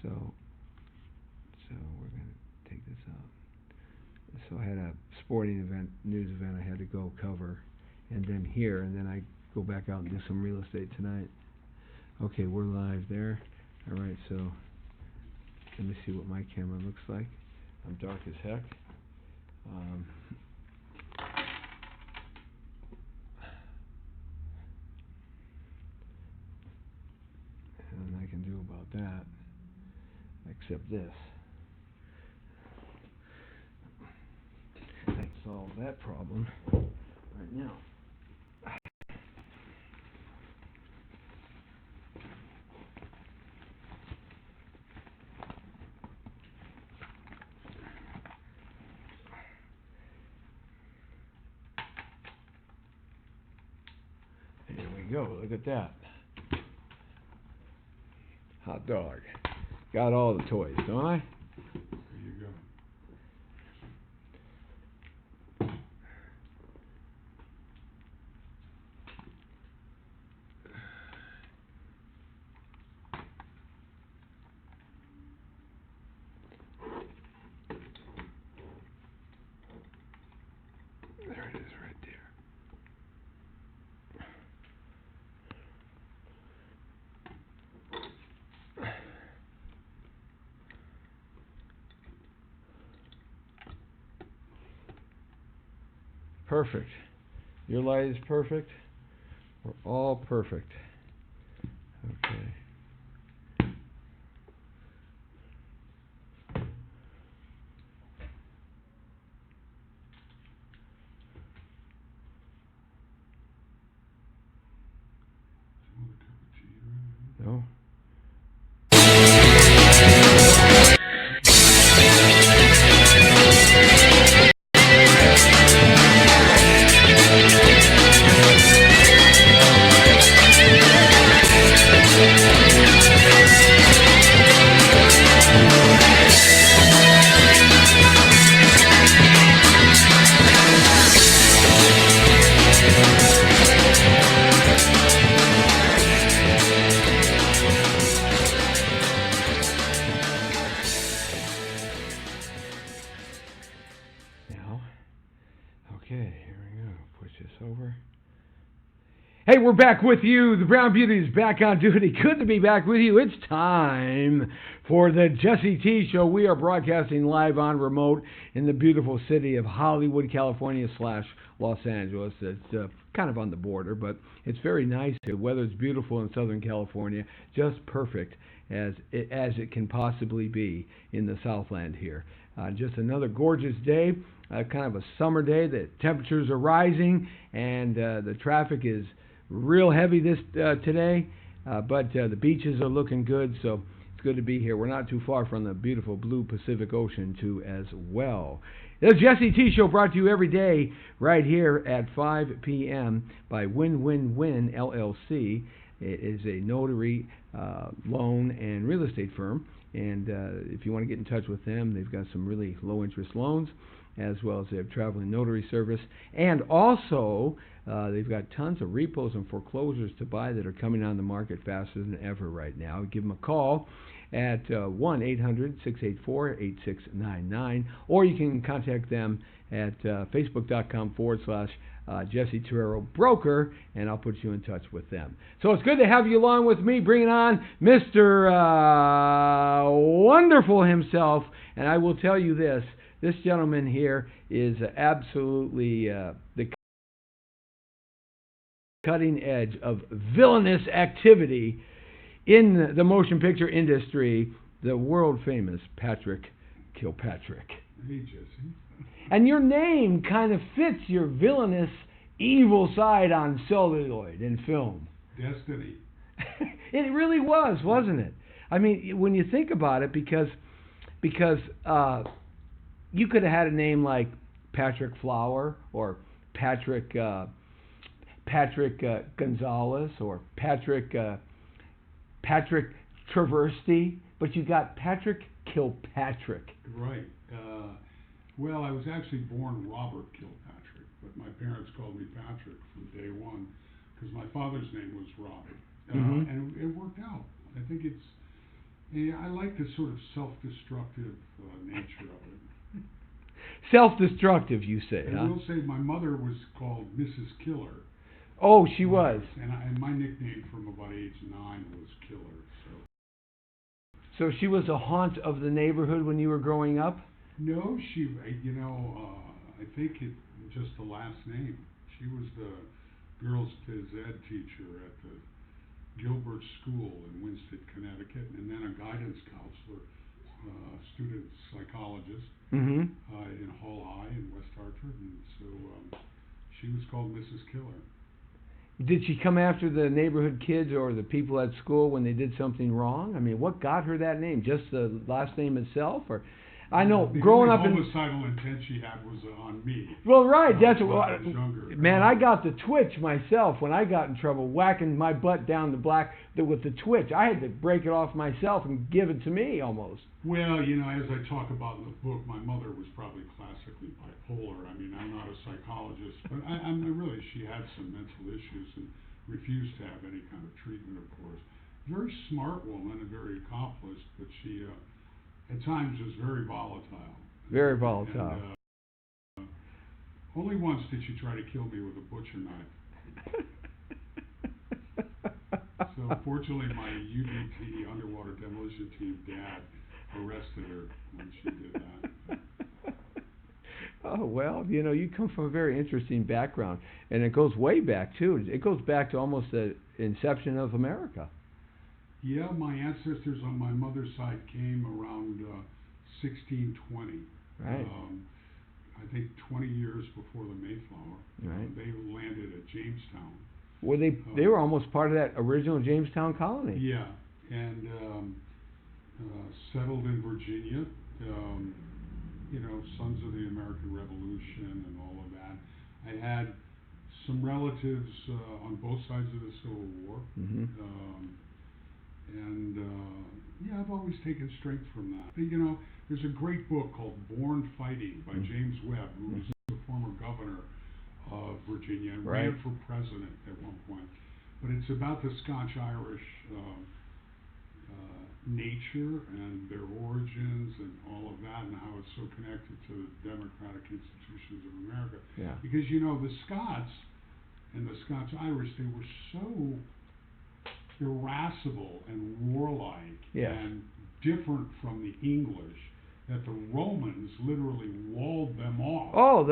So we're going to take this out. So I had a sporting event, news event I had to go cover, and then here, and then I go back out and do some real estate tonight. Okay, we're live there. All right, so let me see what my camera looks like. I'm dark as heck. And I can do about that, except this. That solves that problem right now. There we go. Look at that. Hot dog. Got all the toys, don't I? There you go. There it is right there. Perfect. Your light is perfect. We're all perfect. Okay. Another cup of tea, right? No? Okay, here we go. Push this over. Hey, we're back with you. The Brown Beauty is back on duty. Good to be back with you. It's time for the Jesse T Show. We are broadcasting live on remote in the beautiful city of Hollywood, California / Los Angeles. It's kind of on the border, but it's very nice here. The weather's beautiful in Southern California, just perfect as it can possibly be in the Southland here. Just another gorgeous day. Kind of a summer day. The temperatures are rising, and the traffic is real heavy today, but the beaches are looking good, so it's good to be here. We're not too far from the beautiful blue Pacific Ocean, too, as well. The Jesse T Show brought to you every day right here at 5 p.m. by Win LLC. It is a notary, loan, and real estate firm, and if you want to get in touch with them, they've got some really low-interest loans, as well as they have traveling notary service, and also they've got tons of repos and foreclosures to buy that are coming on the market faster than ever right now. Give them a call at 1-800-684-8699, or you can contact them at facebook.com/Jesse Terrero Broker, and I'll put you in touch with them. So it's good to have you along with me, bringing on Mr. Wonderful himself, and I will tell you this. This gentleman here is absolutely the cutting edge of villainous activity in the motion picture industry, the world famous Patrick Kilpatrick. Hey, Jesse. And your name kind of fits your villainous, evil side on celluloid in film. Destiny. It really was, wasn't it? I mean, when you think about it, because you could have had a name like Patrick Flower or Patrick Gonzalez or Patrick Traversty, but you got Patrick Kilpatrick. Right. Well, I was actually born Robert Kilpatrick, but my parents called me Patrick from day one because my father's name was Robert, and it worked out. I think it's Yeah, I like the sort of self-destructive nature of it. Self-destructive, you say, I huh? will say my mother was called Mrs. Killer. Oh, she was. And my nickname from about age 9 was Killer. So she was a haunt of the neighborhood when you were growing up? No, I think it just the last name. She was the girls' phys ed teacher at the Gilbert School in Winston, Connecticut, and then a guidance counselor, student psychologist Mm-hmm. in Hull High in West Hartford, and so she was called Mrs. Killer. Did she come after the neighborhood kids or the people at school when they did something wrong? I mean, what got her that name? Just the last name itself, or I know The growing only up in. homicidal intent she had was on me. Well, right, that's when what. I was younger. Man, I got the twitch myself when I got in trouble, whacking my butt down with the twitch. I had to break it off myself and give it to me almost. Well, as I talk about in the book, my mother was probably classically bipolar. I mean, I'm not a psychologist, but she had some mental issues and refused to have any kind of treatment, of course. Very smart woman and very accomplished, but she, at times, was very volatile. Very volatile. And, only once did she try to kill me with a butcher knife. So fortunately, my UDT, underwater demolition team dad, arrested her when she did that. Oh, well, you come from a very interesting background, and it goes way back, too. It goes back to almost the inception of America. Yeah, my ancestors on my mother's side came around 1620. Right. I think 20 years before the Mayflower. Right. They landed at Jamestown. Well, they were almost part of that original Jamestown colony. Yeah, and settled in Virginia. Sons of the American Revolution and all of that. I had some relatives on both sides of the Civil War. Mm-hmm. I've always taken strength from that. There's a great book called Born Fighting by James Webb, who was the former governor of Virginia and ran for president at one point. But it's about the Scotch-Irish nature and their origins and all of that, and how it's so connected to the democratic institutions of America. Yeah. Because the Scots and the Scotch-Irish, they were so irascible and warlike and different from the English that the Romans literally walled them off. Oh,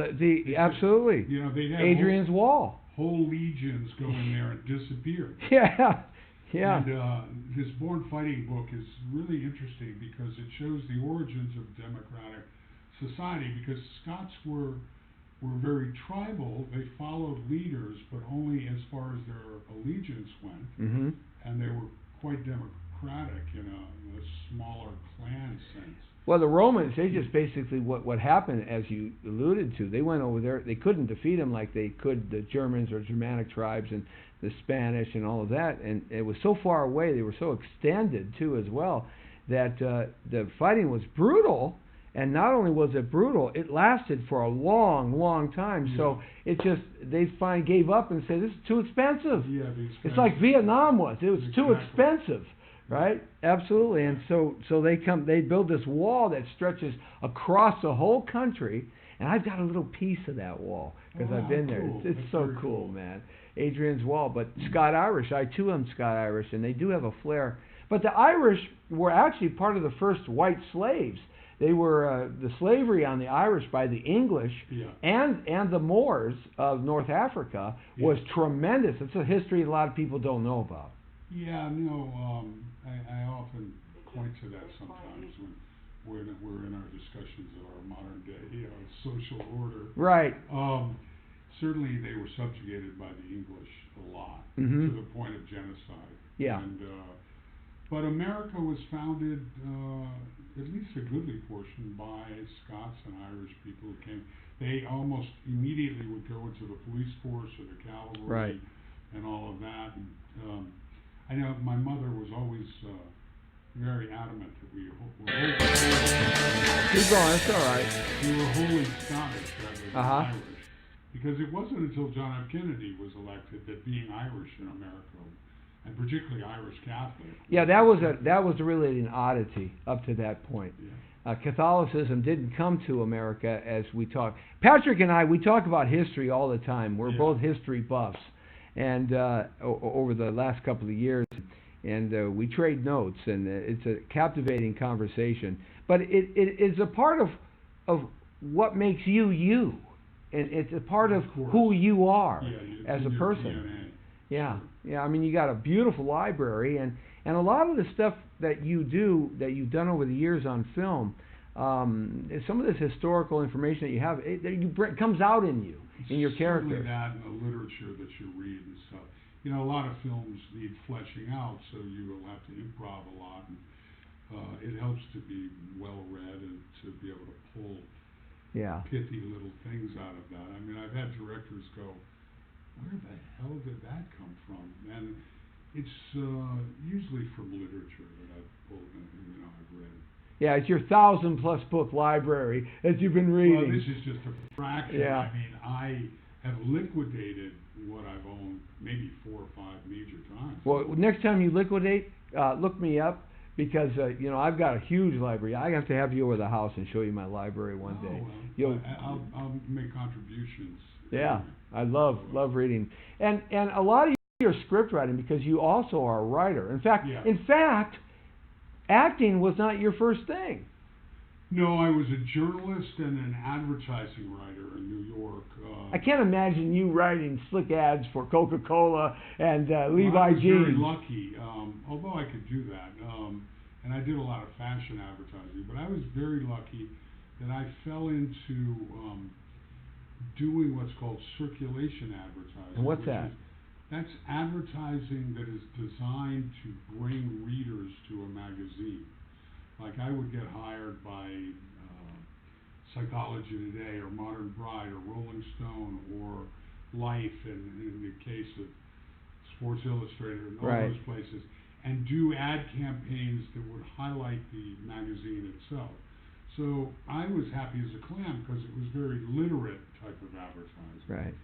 absolutely. They'd have Hadrian's Wall. Whole legions go in there and disappear. Yeah. Yeah. And this Born Fighting book is really interesting because it shows the origins of democratic society, because Scots were very tribal. They followed leaders, but only as far as their allegiance went. Mm-hmm. And they were quite democratic in a smaller clan sense. Well, the Romans, they just basically, what happened, as you alluded to, they went over there, they couldn't defeat them like they could the Germans or Germanic tribes and the Spanish and all of that, and it was so far away, they were so extended too as well, that the fighting was brutal, and not only was it brutal, it lasted for a long, long time. Yeah. So it just, they finally gave up and said, this is too expensive. Yeah, it's like Vietnam was. It was too expensive. Right? Absolutely. And so they build this wall that stretches across the whole country, and I've got a little piece of that wall because I've been there. Cool. It's so cool, man. Adrian's Wall. But Scott-Irish, I too am Scott-Irish, and they do have a flair. But the Irish were actually part of the first white slaves. They were the slavery on the Irish by the English and the Moors of North Africa was tremendous. It's a history a lot of people don't know about. Yeah, I often point to that sometimes when we're in our discussions of our modern day social order. Right. Certainly they were subjugated by the English a lot, mm-hmm. to the point of genocide. Yeah. But America was founded, at least a goodly portion, by Scots and Irish people who came. They almost immediately would go into the police force or the cavalry and all of that. And, I know my mother was always very adamant that we were wholly Keep going, it's all right. We were wholly Scottish rather than Irish, because it wasn't until John F. Kennedy was elected that being Irish in America and particularly Irish Catholic. Yeah, that was really an oddity up to that point. Yeah. Catholicism didn't come to America as we talk. Patrick and I, we talk about history all the time. We're both history buffs, and over the last couple of years, and we trade notes, and it's a captivating conversation. But it is a part of what makes you you, and it's a part of who you are as a person. DNA. Yeah, yeah. I mean, you got a beautiful library, and a lot of the stuff that you do, that you've done over the years on film, some of this historical information that you have, it comes out in you, in your character. Certainly that, and the literature that you read and stuff. You know, a lot of films need fleshing out, so you will have to improv a lot. And, it helps to be well read and to be able to pull pithy little things out of that. I mean, I've had directors go, "Where the hell did that come from?" And it's usually from literature that I've pulled and I've read. Yeah, it's your 1,000+ book library that you've been reading. Well, this is just a fraction. Yeah. I mean, I have liquidated what I've owned maybe 4 or 5 major times. Well, next time you liquidate, look me up, because I've got a huge library. I have to have you over the house and show you my library one day. Well, I'll make contributions. Yeah, I love reading, and a lot of your script writing, because you also are a writer. In fact, acting was not your first thing. No, I was a journalist and an advertising writer in New York. I can't imagine you writing slick ads for Coca-Cola and Levi I was jeans. very lucky, although I could do that. And I did a lot of fashion advertising, but I was very lucky that I fell into doing what's called circulation advertising. And what's that? That's advertising that is designed to bring readers to a magazine. Like, I would get hired by Psychology Today or Modern Bride or Rolling Stone or Life, in the case of Sports Illustrated and all those places, and do ad campaigns that would highlight the magazine itself. So I was happy as a clam because it was very literate type of advertising. Right.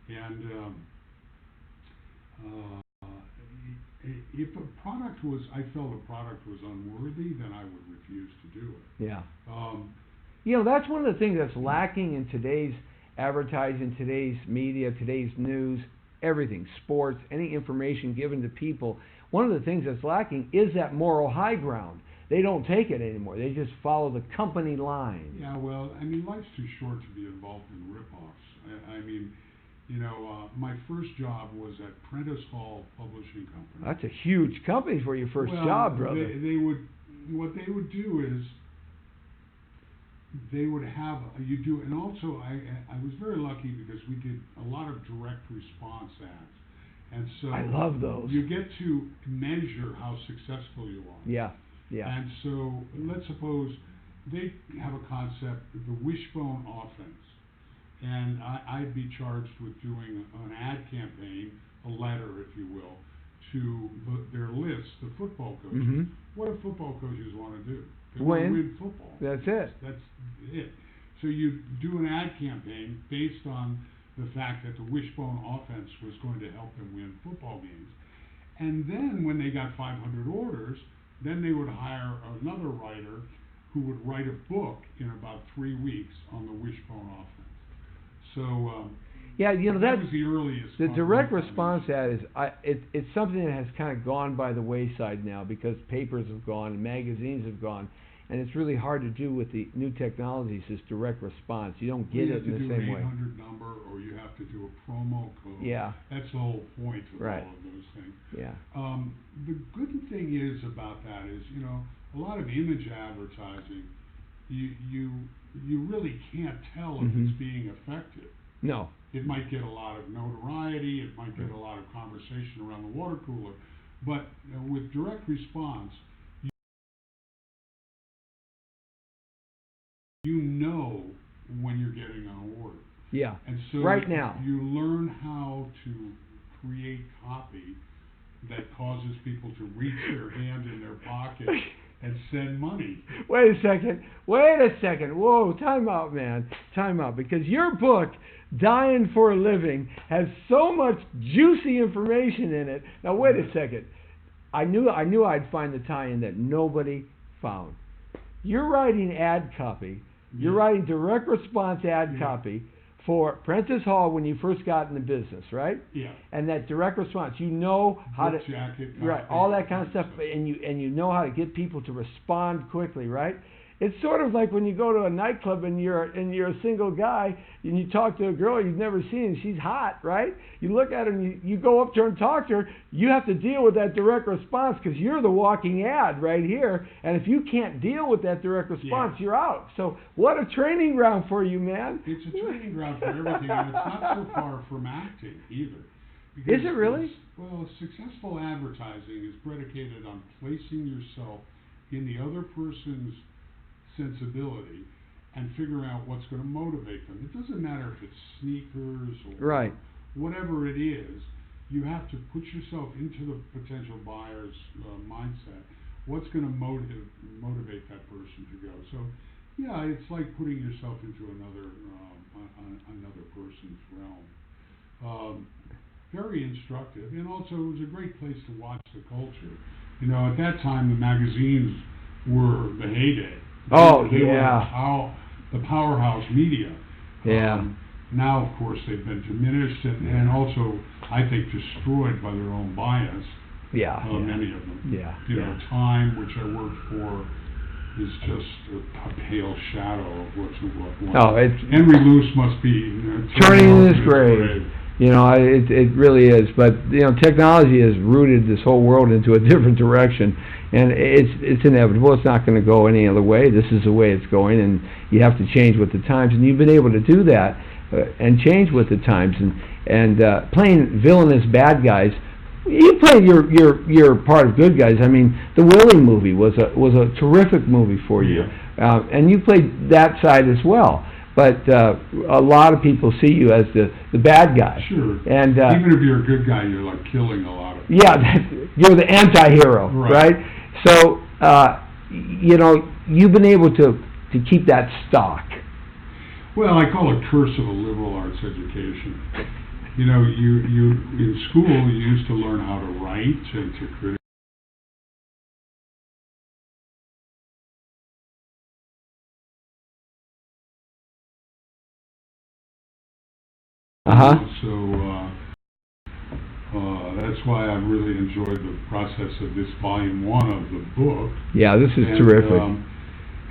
And if I felt a product was unworthy, then I would refuse to do it. Yeah. That's one of the things that's lacking in today's advertising, today's media, today's news, everything, sports, any information given to people. One of the things that's lacking is that moral high ground. They don't take it anymore. They just follow the company line. Yeah, well, I mean, life's too short to be involved in rip-offs. I mean, my first job was at Prentice Hall Publishing Company. That's a huge company for your first job, brother. What they would do is they would have and also I was very lucky because we did a lot of direct response ads, and so I love those. You get to measure how successful you are. Yeah, yeah. And so let's suppose they have a concept, the wishbone offense. And I'd be charged with doing an ad campaign, a letter, if you will, to their list, the football coaches. Mm-hmm. What do football coaches want to do? They want to win football. That's it. That's it. So you do an ad campaign based on the fact that the wishbone offense was going to help them win football games. And then when they got 500 orders, then they would hire another writer who would write a book in about 3 weeks on the wishbone offense. So that was the earliest. The direct response ad it's something that has kind of gone by the wayside now, because papers have gone and magazines have gone, and it's really hard to do with the new technologies. This direct response, you don't get it in the same way. You have to do an 800 number, or you have to do a promo code. Yeah, that's the whole point of all of those things. Yeah. The good thing is about that is, a lot of image advertising, you really can't tell if it's being effective. No. It might get a lot of notoriety, it might get a lot of conversation around the water cooler, but with direct response, you know when you're getting an order. Yeah. And so right now you learn how to create copy that causes people to reach their hand in their pocket and send money. Wait a second. Whoa, time out, man. Time out. Because your book, Dying for a Living, has so much juicy information in it. Now, wait a second. I knew I'd find the tie-in that nobody found. You're writing ad copy. You're writing direct response ad copy for Prentice Hall when you first got in the business, right? Yeah. And that direct response, you know how Book to jacket, right, all that kind of stuff, and you know how to get people to respond quickly, right? It's sort of like when you go to a nightclub and you're a single guy and you talk to a girl you've never seen and she's hot, right? You look at her and you go up to her and talk to her. You have to deal with that direct response because you're the walking ad right here. And if you can't deal with that direct response, you're out. So what a training ground for you, man. It's a training ground for everything, and it's not so far from acting either. Is it really? Well, successful advertising is predicated on placing yourself in the other person's sensibility and figure out what's going to motivate them. It doesn't matter if it's sneakers or whatever it is. You have to put yourself into the potential buyer's mindset. What's going to motivate that person to go? So, yeah, it's like putting yourself into another person's realm. Very instructive, and also it was a great place to watch the culture. You know, at that time the magazines were the heyday. They were the powerhouse media. Yeah. Now, of course, they've been diminished and also, I think, destroyed by their own bias. Many of them. You know, Time, which I worked for, is just a pale shadow of what's Henry Luce must be turning in his grave. You know, it really is. But you know, technology has rooted this whole world into a different direction, and it's inevitable. It's not going to go any other way. This is the way it's going, and you have to change with the times. And you've been able to do that and change with the times. And playing villainous bad guys. You played your part of good guys. I mean, the Willie movie was a terrific movie for you, and you played that side as well. But a lot of people see you as the bad guy. Sure. And even if you're a good guy, you're like killing a lot of people. Yeah, you're the anti-hero, right? So you know, you've been able to keep that stock. Well, I call it curse of a liberal arts education. You know, you in school you used to learn how to write and to critique. So that's why I really enjoyed the process of this volume 1 of the book. Yeah, this is terrific.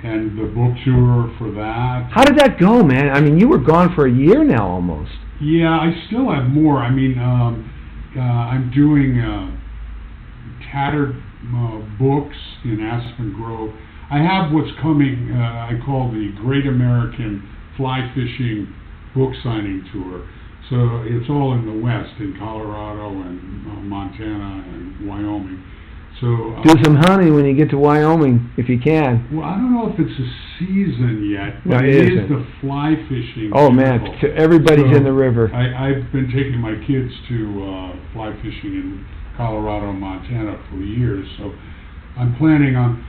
And the book tour for that. How did that go, man? I mean, you were gone for a year now almost. Yeah, I still have more. I mean, I'm doing tattered books in Aspen Grove. I have what's coming, I call the Great American Fly Fishing Book Signing Tour. So it's all in the West, in Colorado and Montana and Wyoming. So do some hunting when you get to Wyoming, if you can. Well, I don't know if it's a season yet, but no, it is the fly fishing. Oh man, everybody's in the river. I've been taking my kids to fly fishing in Colorado and Montana for years. So I'm planning on.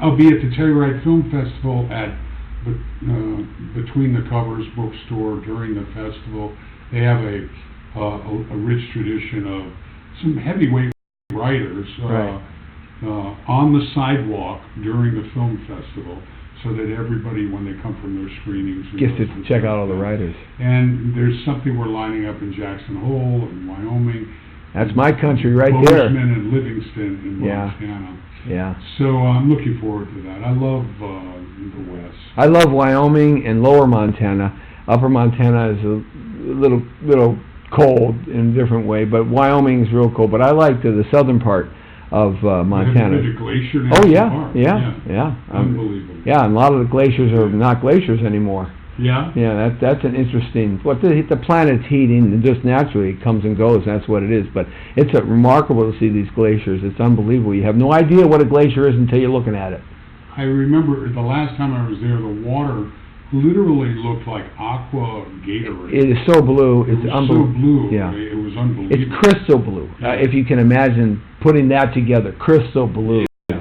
I'll be at the Telluride Film Festival at Between the Covers bookstore during the festival. They have a rich tradition of some heavyweight writers on the sidewalk during the film festival, so that everybody, when they come from their screenings, gets to check out all the writers. And there's something we're lining up in Jackson Hole in Wyoming. That's my country right there. Bozeman and Livingston in Montana. Yeah. So I'm looking forward to that. I love the West. I love Wyoming and Lower Montana. Upper Montana is a little cold in a different way, but Wyoming is real cold. But I like the southern part of Montana. The glacier National Park. Yeah. Unbelievable. Yeah, and a lot of the glaciers are not glaciers anymore. Yeah. Yeah, that's an interesting. The planet's heating, and just naturally it comes and goes. That's what it is. But it's remarkable to see these glaciers. It's unbelievable. You have no idea what a glacier is until you're looking at it. I remember the last time I was there, the water literally looked like aqua Gatorade. It is so blue. It's unbelievable. So blue. Yeah. It was unbelievable. It's crystal blue. Yeah. If you can imagine putting that together, crystal blue. Yeah.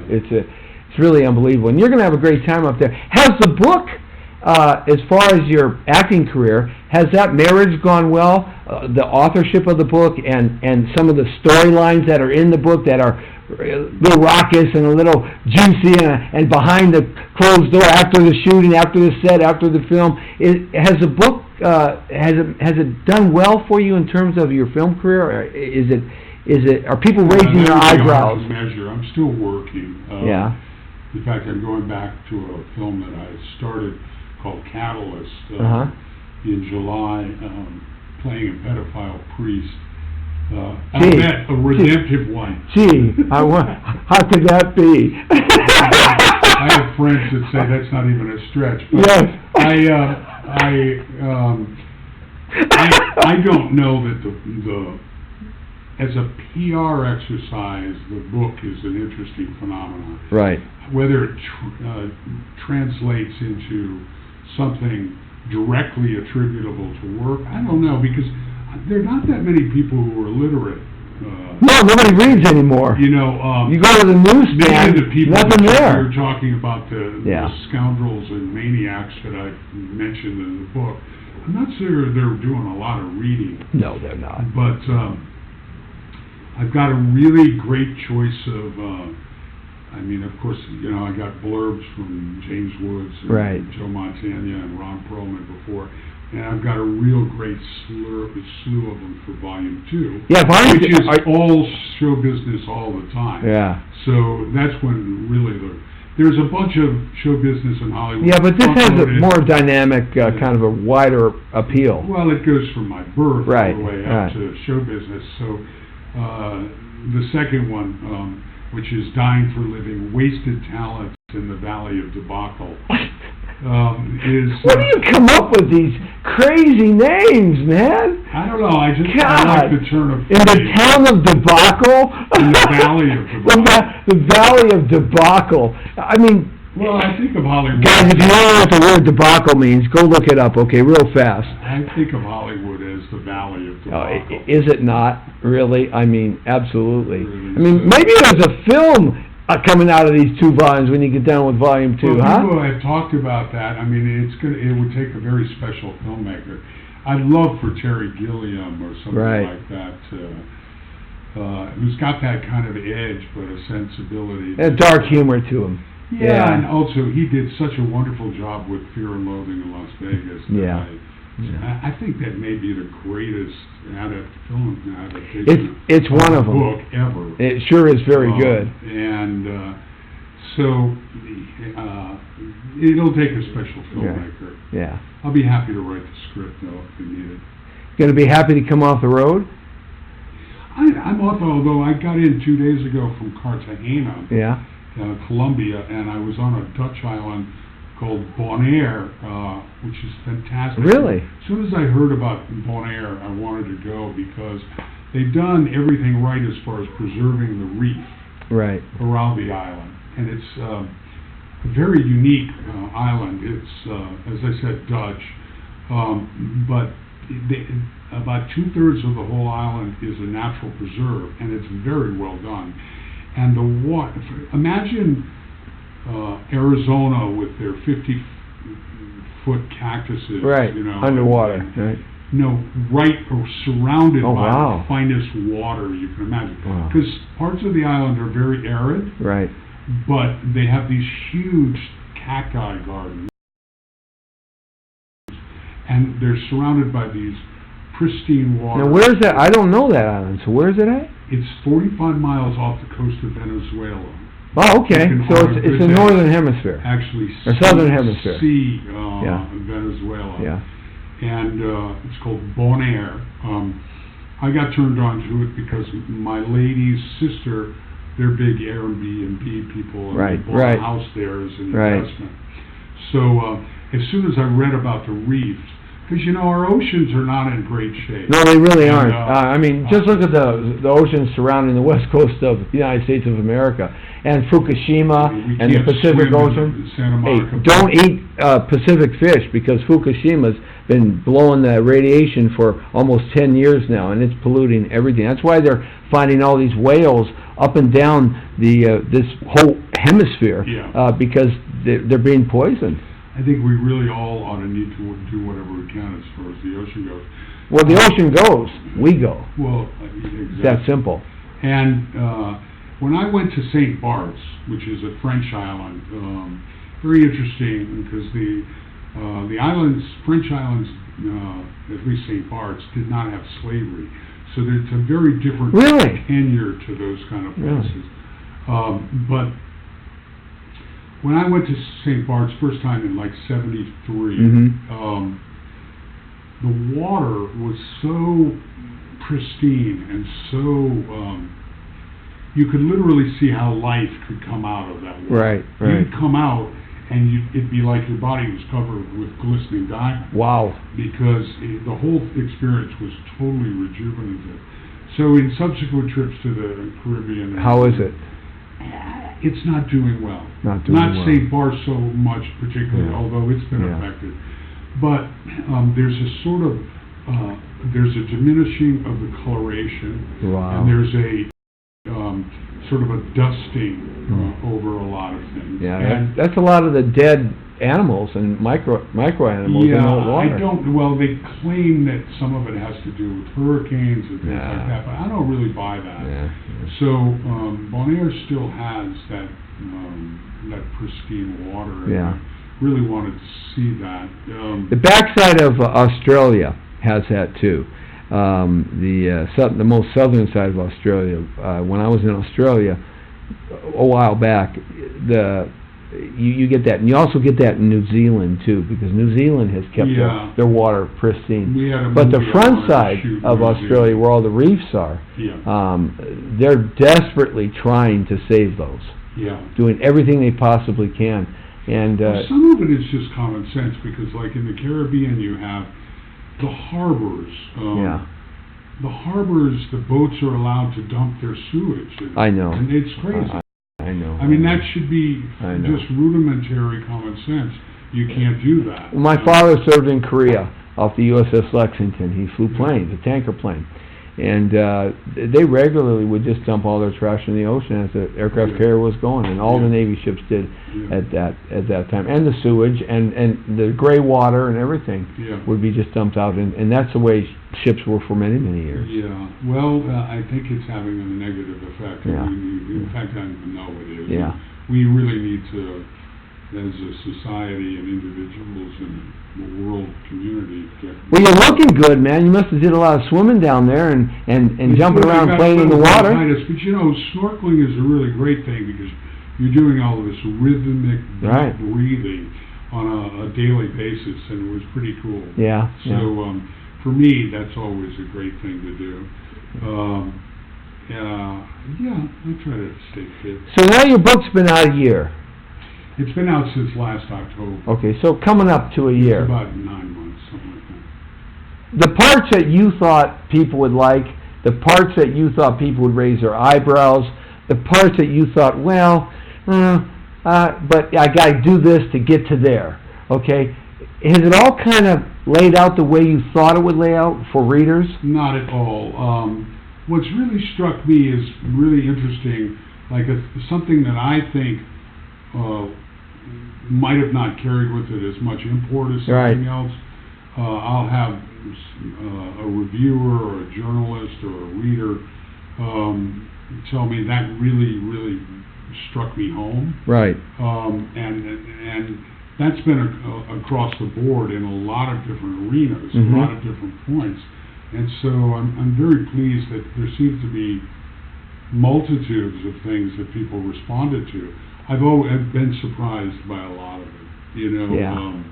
It's really unbelievable, and you're going to have a great time up there. Has the book, as far as your acting career, has that marriage gone well? The authorship of the book and some of the storylines that are in the book that are a little raucous and a little juicy and behind the closed door, after the shooting, after the set, after the film. Has the book has it done well for you in terms of your film career? Or are people raising their eyebrows? Measure. I'm still working. Yeah. In fact, I'm going back to a film that I started called Catalyst in July, playing a pedophile priest. I met a redemptive one. Gee, how could that be? I have friends that say that's not even a stretch. But yes. I don't know that the as a PR exercise, the book is an interesting phenomenon. Right. Whether it translates into something directly attributable to work, I don't know, because there are not that many people who are literate. No, nobody reads anymore. You know, you go to the newsstand, nothing there. You're talking about the scoundrels and maniacs that I mentioned in the book. I'm not sure they're doing a lot of reading. No, they're not. But I've got a really great choice of, of course, I got blurbs from James Woods and Joe Montana and Ron Perlman before, and I've got a real great slew of them for Volume 2, which is all show business all the time. Yeah. So that's when really there's a bunch of show business in Hollywood. Yeah, but this has a more dynamic, kind of a wider appeal. Well, it goes from my birth all the way up to show business. So the second one, which is Dying for Living, Wasted Talent in the Valley of Debacle, is... Where do you come up with these crazy names, man? I don't know, I like the turn of phrase. In the town of Debacle? In the Valley of Debacle. The Valley of Debacle. I mean... Well, I think of Hollywood... Guys, if you don't know what the word debacle means, go look it up, okay, real fast. I think of Hollywood as the Valley of Debacle. Is it not, really? I mean, absolutely. Really, I mean, maybe there's a film coming out of these 2 volumes when you get done with Volume 2, well, huh? People have talked about that. I mean, it would take a very special filmmaker. I'd love for Terry Gilliam or something like that who's got that kind of edge, but a sensibility. And dark humor to him. Yeah, and also he did such a wonderful job with Fear and Loathing in Las Vegas. I think that may be the greatest film adaptation it's one of them. Book ever. It sure is very good. And so it'll take a special filmmaker. Yeah. I'll be happy to write the script though if you need it. Going to be happy to come off the road? I'm off, although I got in 2 days ago from Cartagena. Yeah. Colombia, and I was on a Dutch island called Bonaire, which is fantastic. Really? As soon as I heard about Bonaire, I wanted to go because they've done everything right as far as preserving the reef around the island, and it's a very unique island. It's, as I said, Dutch, but about 2/3 of the whole island is a natural preserve, and it's very well done. And the water, imagine Arizona with their 50-foot cactuses, underwater, right or surrounded by the finest water you can imagine. Because parts of the island are very arid, but they have these huge cacti gardens, and they're surrounded by these pristine water. Now, where's that? I don't know that island. So where's it at? It's 45 miles off the coast of Venezuela. Oh, okay. So it's the northern hemisphere. Actually, or southern hemisphere. Venezuela. Yeah. And it's called Bonaire. I got turned on to it because my lady's sister, they're big Airbnb people, and they bought a house there as an investment. So as soon as I read about the reefs, because, our oceans are not in great shape. No, they really aren't. I mean, just look at the oceans surrounding the west coast of the United States of America. And Fukushima and the Pacific Ocean. Hey, don't eat Pacific fish, because Fukushima's been blowing the radiation for almost 10 years now, and it's polluting everything. That's why they're finding all these whales up and down this whole hemisphere Yeah. because they're being poisoned. I think we really all ought to need to do whatever we can as far as the ocean goes. Well, the ocean goes, we go. Well, It's exactly. that simple. And when I went to St. Bart's, which is a French island, very interesting because the islands, French islands, at least St. Bart's, did not have slavery. So it's a very different Really? tenure to those kind of Really? places. But when I went to St. Bart's first time in like '73, Mm-hmm. The water was so pristine and so you could literally see how life could come out of that water. Right, right. You'd come out and it'd be like your body was covered with glistening diamonds. Wow. Because the whole experience was totally rejuvenative. So in subsequent trips to the Caribbean, How is it? it's not doing well. Not doing well. St. Bart's so much particularly, Yeah. although it's been Yeah. affected. But there's a sort of there's a diminishing of the coloration, Wow. and there's a sort of a dusting over a lot of things. Yeah, and that's a lot of the dead animals and micro animals in the water. I don't. Well, they claim that some of it has to do with hurricanes and things Yeah. like that, but I don't really buy that. Yeah. So Bonaire still has that pristine water. And Yeah. I really wanted to see that. The backside of Australia has that too. The most southern side of Australia. When I was in Australia a while back, you get that, and you also get that in New Zealand too, because New Zealand has kept Yeah. their water pristine. We had a But the movie I front wanted to side shoot of in New Australia, Zealand. where all the reefs are, Yeah. they're desperately trying to save those, Yeah. doing everything they possibly can. And Well, some of it is just common sense because, like in the Caribbean, you have the harbors. yeah, The harbors, the boats are allowed to dump their sewage. I know. And it's crazy. I know. I mean, that should be I know. just rudimentary common sense. You can't do that. My father served in Korea off the USS Lexington. He flew planes, a tanker plane, and they regularly would just dump all their trash in the ocean as the aircraft Yeah. carrier was going, and all the Yeah. Navy ships did Yeah. at that time, and the sewage and the gray water and everything Yeah. would be just dumped out, and that's the way ships were for many years. Yeah. Well, I think it's having a negative effect. Yeah. I mean, in fact, I know it is. Yeah. We really need to, as a society and individuals and the world community, get... Well, you're looking good, man. You must have did a lot of swimming down there and jumping Look, around I got playing in the some water. bronchitis, but you know, snorkeling is a really great thing because you're doing all of this rhythmic deep Right. breathing on a daily basis, and it was pretty cool. Yeah. So for me, that's always a great thing to do. Yeah, I try to stay fit. So now your book's been out a year. It's been out since last October. Okay, so coming up to a year. It's about 9 months, something like that. The parts that you thought people would like, the parts that you thought people would raise their eyebrows, the parts that you thought, well, but I got to do this to get to there. Okay, has it all kind of laid out the way you thought it would lay out for readers? Not at all. What's really struck me is really interesting, like something that I think might have not carried with it as much import as something else. I'll have a reviewer or a journalist or a reader tell me that really struck me home. Right. And that's been across the board in a lot of different arenas, Mm-hmm. a lot of different points. And so I'm very pleased that there seems to be multitudes of things that people responded to. I've been surprised by a lot of it, you know. Yeah.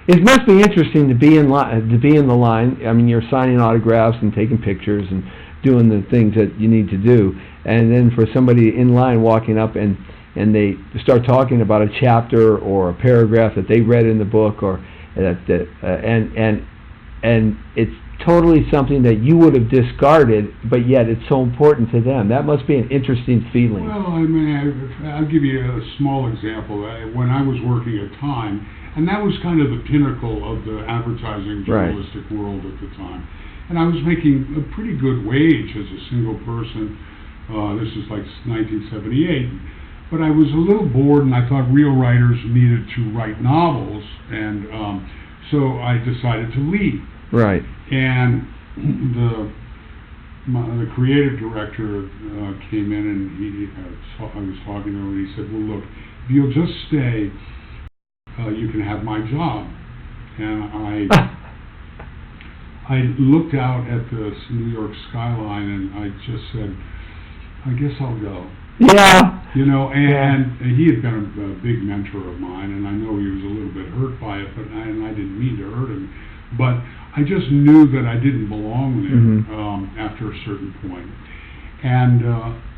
It must be interesting to be in the line. I mean, you're signing autographs and taking pictures and doing the things that you need to do, and then for somebody in line walking up and they start talking about a chapter or a paragraph that they read in the book, or and it's totally something that you would have discarded, but yet it's so important to them. That must be an interesting feeling. Well, I mean, I'll give you a small example. When I was working at Time, and that was kind of the pinnacle of the advertising journalistic world at the time, and I was making a pretty good wage as a single person. This is like 1978. but I was a little bored, and I thought real writers needed to write novels, and so I decided to leave. Right. And the creative director came in, and I was talking to him, and he said, "Well, look, if you'll just stay, you can have my job." And I looked out at the New York skyline, and I just said, "I guess I'll go." Yeah. You know, and he had been a big mentor of mine, and I know he was a little bit hurt by it, but I didn't mean to hurt him. But I just knew that I didn't belong there after a certain point. And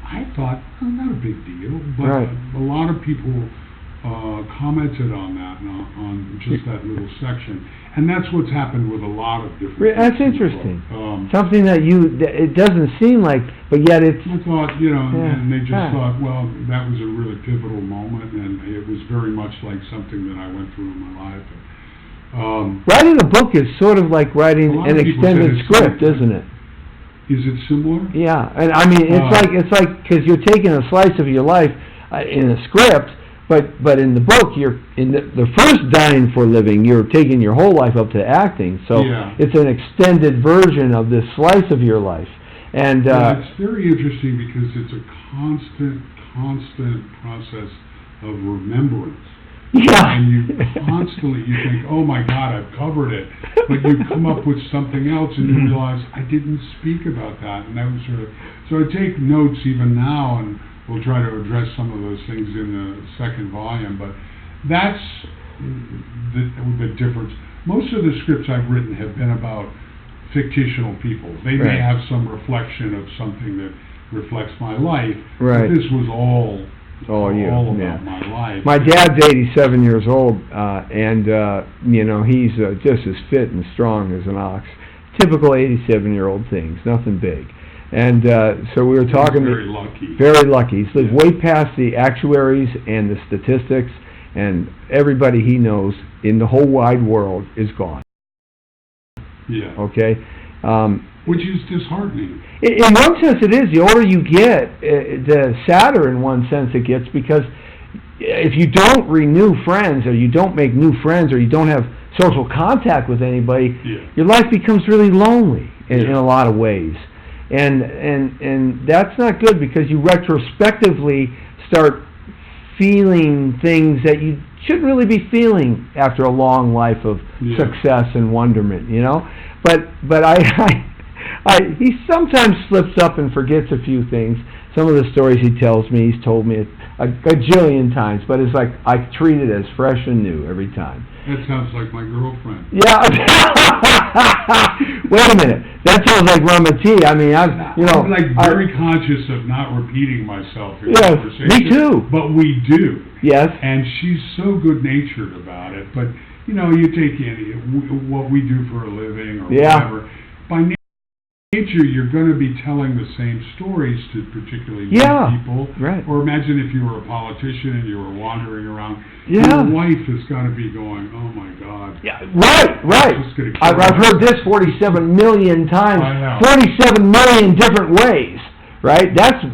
I thought, oh, not a big deal. But a lot of people commented on that, on just that little section. And that's what's happened with a lot of different... That's interesting. Something that it doesn't seem like, but yet it's... I thought, you know, and they just thought, well, that was a really pivotal moment, and it was very much like something that I went through in my life. Writing a book is sort of like writing an extended script, isn't it? Is it similar? Yeah, and I mean, it's like because you're taking a slice of your life in a script, but in the book, you're in the first Dying for Living, you're taking your whole life up to acting. So it's an extended version of this slice of your life, and it's very interesting because it's a constant process of remembrance. Yeah. And you constantly, you think, oh my God, I've covered it. But you come up with something else and you realize, I didn't speak about that. And that was sort of, so I take notes even now, and we'll try to address some of those things in the second volume. But that's the difference. Most of the scripts I've written have been about fictional people. They may have some reflection of something that reflects my life. But this was all about my life. My dad's 87 years old, and you know, he's just as fit and strong as an ox. Typical 87-year-old things, nothing big. And so we were talking. He's very lucky. Very lucky. He's lived way past the actuaries and the statistics, and everybody he knows in the whole wide world is gone. Yeah. Okay. Which is disheartening. In one sense it is. The older you get, the sadder in one sense it gets, because if you don't renew friends, or you don't make new friends, or you don't have social contact with anybody, your life becomes really lonely in a lot of ways. And that's not good, because you retrospectively start feeling things that you shouldn't really be feeling after a long life of success and wonderment, you know? But he sometimes slips up and forgets a few things. Some of the stories he tells me, he's told me a gajillion times, but it's like I treat it as fresh and new every time. That sounds like my girlfriend. Yeah. Wait a minute. That sounds like rum and tea. I mean, I'm like very conscious of not repeating myself in conversation. Me too. But we do. Yes. And she's so good-natured about it. But, you know, you take what we do for a living or whatever. By nature, you're going to be telling the same stories to particularly young people. Right. Or imagine if you were a politician and you were wandering around. Your wife has got to be going, oh my God. Yeah. Right. I've heard this 47 million times. I know. 47 million different ways. Right? That's her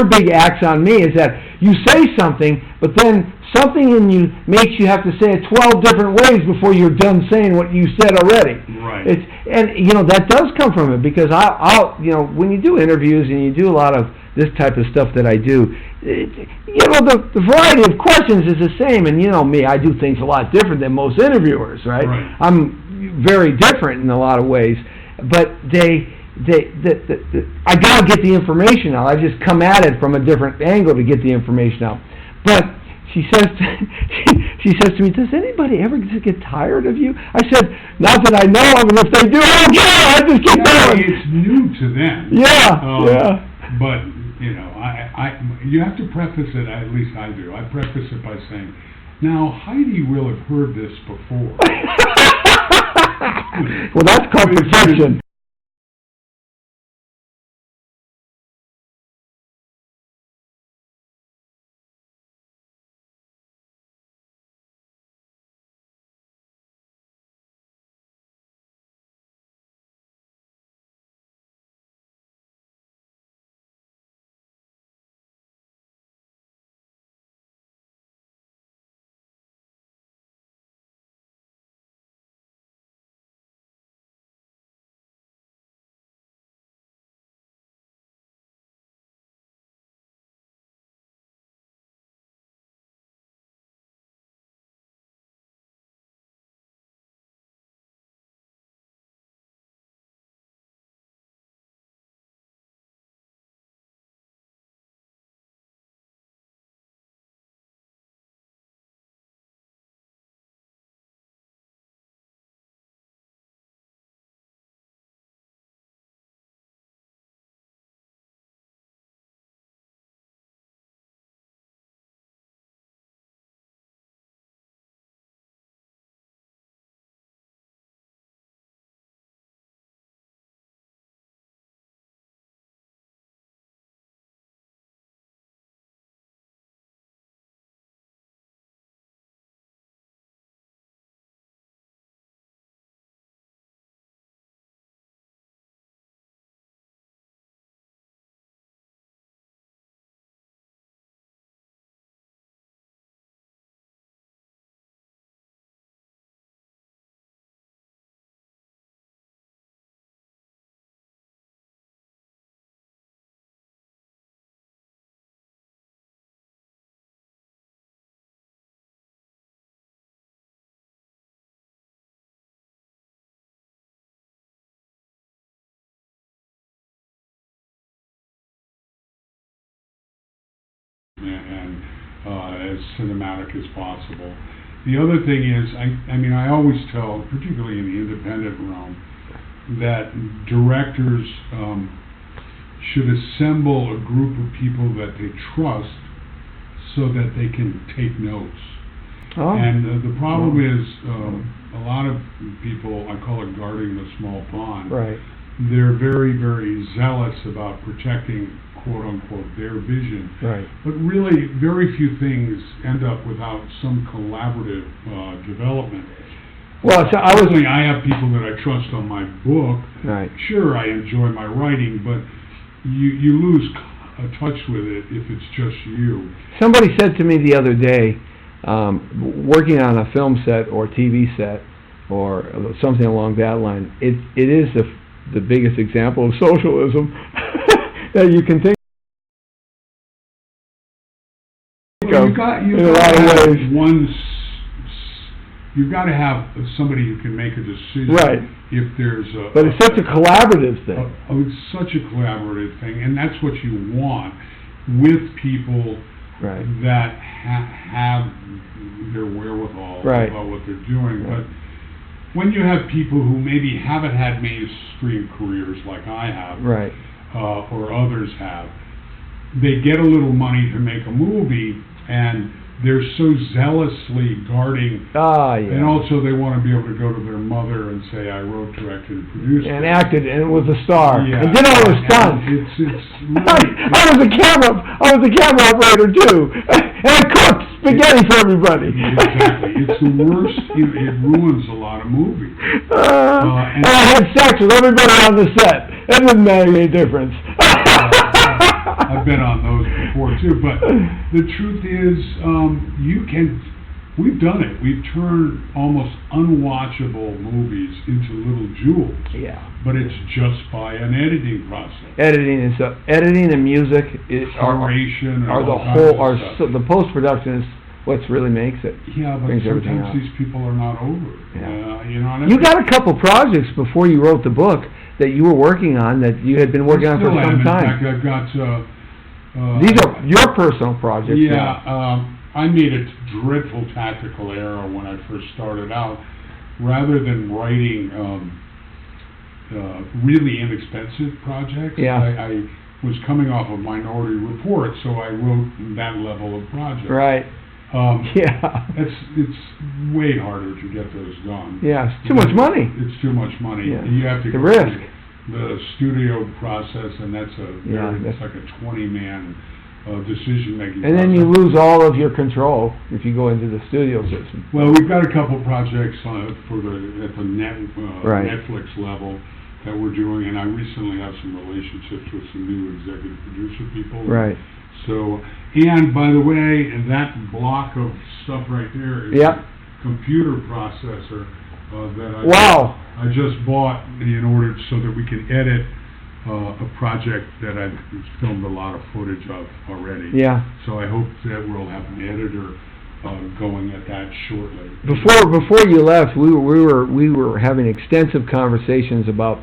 big axe on me, is that you say something, but then something in you makes you have to say it 12 different ways before you're done saying what you said already. Right. And you know, that does come from it, because I'll you know, when you do interviews and you do a lot of this type of stuff that I do, you know, the variety of questions is the same, and you know me, I do things a lot different than most interviewers, right? I'm very different in a lot of ways, but I gotta get the information out. I just come at it from a different angle to get the information out. But she says to me, does anybody ever just get tired of you? I said, not that I know of, and if they do, I don't care. I just keep going. It's new to them. Yeah. But you know, you have to preface it. At least I do. I preface it by saying, now Heidi will have heard this before. Well, that's called protection. and as cinematic as possible. The other thing is, I mean, I always tell, particularly in the independent realm, that directors should assemble a group of people that they trust so that they can take notes. Oh. And the problem is, a lot of people, I call it guarding the small pond. Right. They're very, very zealous about protecting, quote unquote, their vision. Right. But really, very few things end up without some collaborative development. Well, so Certainly, I have people that I trust on my book. Right. Sure, I enjoy my writing, but you lose touch with it if it's just you. Somebody said to me the other day, working on a film set or TV set or something along that line, it is the biggest example of socialism that you can think Well, of you in a lot of ways. You've got to have somebody who can make a decision. Right. If there's But it's such a collaborative thing. It's such a collaborative thing, and that's what you want with people Right. that have their wherewithal Right. about what they're doing. Right. But when you have people who maybe haven't had mainstream careers like I have, Right. or others have, they get a little money to make a movie, and they're so zealously guarding, Ah, yeah. and also they want to be able to go to their mother and say, I wrote, directed, and produced And it. acted and was a star. Yeah. And did all the stunts. It's really, I was a camera operator too. And I cooked spaghetti for everybody. Exactly. It's the worst. It ruins a lot of movies. And I had sex with everybody on the set. That didn't make any difference. I've been on those before too, but the truth is, we've done it. We've turned almost unwatchable movies into little jewels. Yeah. But it's just by an editing process. Editing and music Coloration are the whole, the post-production is what really makes it. Yeah, but sometimes these people are not over it. Yeah. You got a couple projects before you wrote the book that you were working on, that you had been working on for some time. In fact, I've got... these are your personal projects. Yeah, I made a dreadful tactical error when I first started out. Rather than writing really inexpensive projects, I was coming off of Minority Report, so I wrote that level of project. Right. It's way harder to get those done. Yeah, it's too much money. It's too much money. Yeah. You have to the go risk. through the studio process, and that's it's like a 20-man decision-making And then you lose all of your control if you go into the studio system. Well, we've got a couple projects at the Netflix level that we're doing, and I recently have some relationships with some new executive producer people. Right. So, and by the way, that block of stuff right there is a computer processor that I just bought in order so that we can edit a project that I've filmed a lot of footage of already. Yeah. So I hope that we'll have an editor going at that shortly. Before you left, we were having extensive conversations about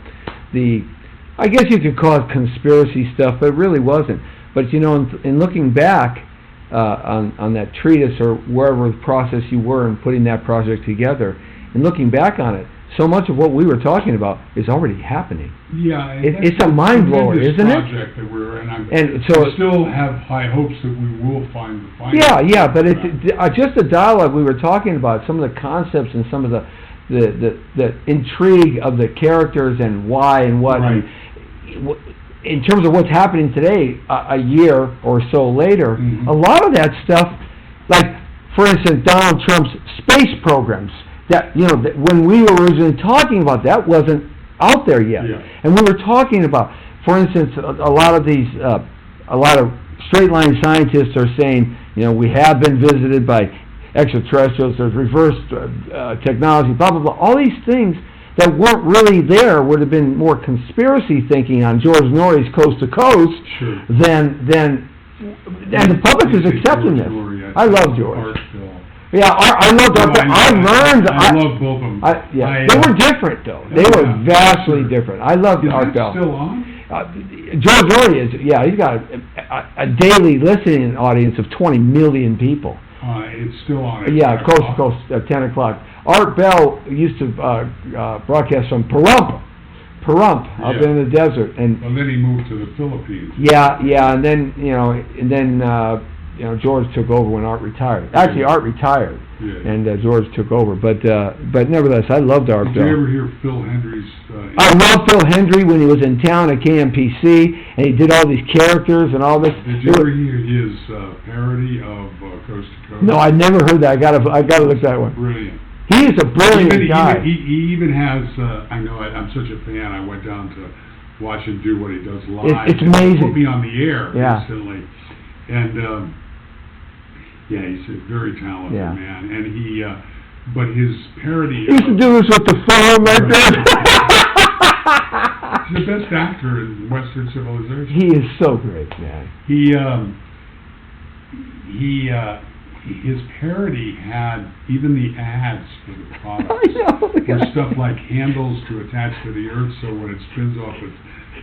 I guess you could call it conspiracy stuff, but it really wasn't. But you know, in looking back on that treatise or wherever the process you were in putting that project together, and looking back on it, so much of what we were talking about is already happening. Yeah, it's a mind blower, isn't it? Project that we're in, and so I still have high hopes that we will find the final. Yeah, but it's just the dialogue we were talking about, some of the concepts and some of the intrigue of the characters and why and what. Right. In terms of what's happening today, a year or so later, a lot of that stuff, like for instance, Donald Trump's space programs. That when we were originally talking about that wasn't out there yet, and we were talking about, for instance, a lot of straight line scientists are saying, we have been visited by extraterrestrials. There's reverse technology, blah blah blah. All these things that weren't really there would have been more conspiracy thinking on George Norrie's Coast to Coast than and the public is accepting this. I love George. Yeah, I love that. I love both of them. They were different, though. They were vastly different. I love Art Bell. Still on? George Norrie is. Yeah, he's got a daily listening audience of 20 million people. It's still on at Yeah, 10 coast to o'clock. coast at 10 o'clock. Art Bell used to broadcast from Pahrump up Yeah. in the desert, and Well, then he moved to the Philippines. yeah, and then George took over when Art retired. Actually, Art retired, Yeah. and George took over. But nevertheless, I loved Art Did Bell. you ever hear Phil Hendry's? I loved Phil Hendry when he was in town at KMPC, and he did all these characters and all this. Did you ever hear his parody of Coast to Coast? No, I never heard that. I gotta look that one. Brilliant. He is a brilliant guy. He even has. I know. I'm such a fan. I went down to watch him do what he does live. It's amazing. He put me on the air Yeah. recently, and yeah, he's a very talented Yeah. man. And he, but his parody. He used to do this with the phone like that. He's the best actor in Western civilization. He is so great, man. His parody had even the ads for the products. I know. Were stuff like handles to attach to the earth, so when it spins off its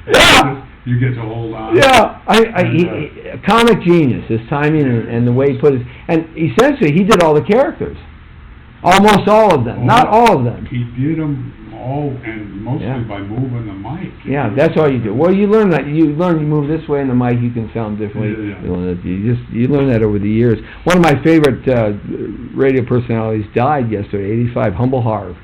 Yeah. you get to hold on. Yeah, a comic genius. His timing and the way he put it, and essentially he did all the characters, almost all of them, not all of them. He did them all, and mostly Yeah. by moving the mic. Yeah, that's all you do. Well, you learn that. You move this way in the mic, you can sound differently. Yeah. You learn that over the years. One of my favorite radio personalities died yesterday, 85, Humble Harv.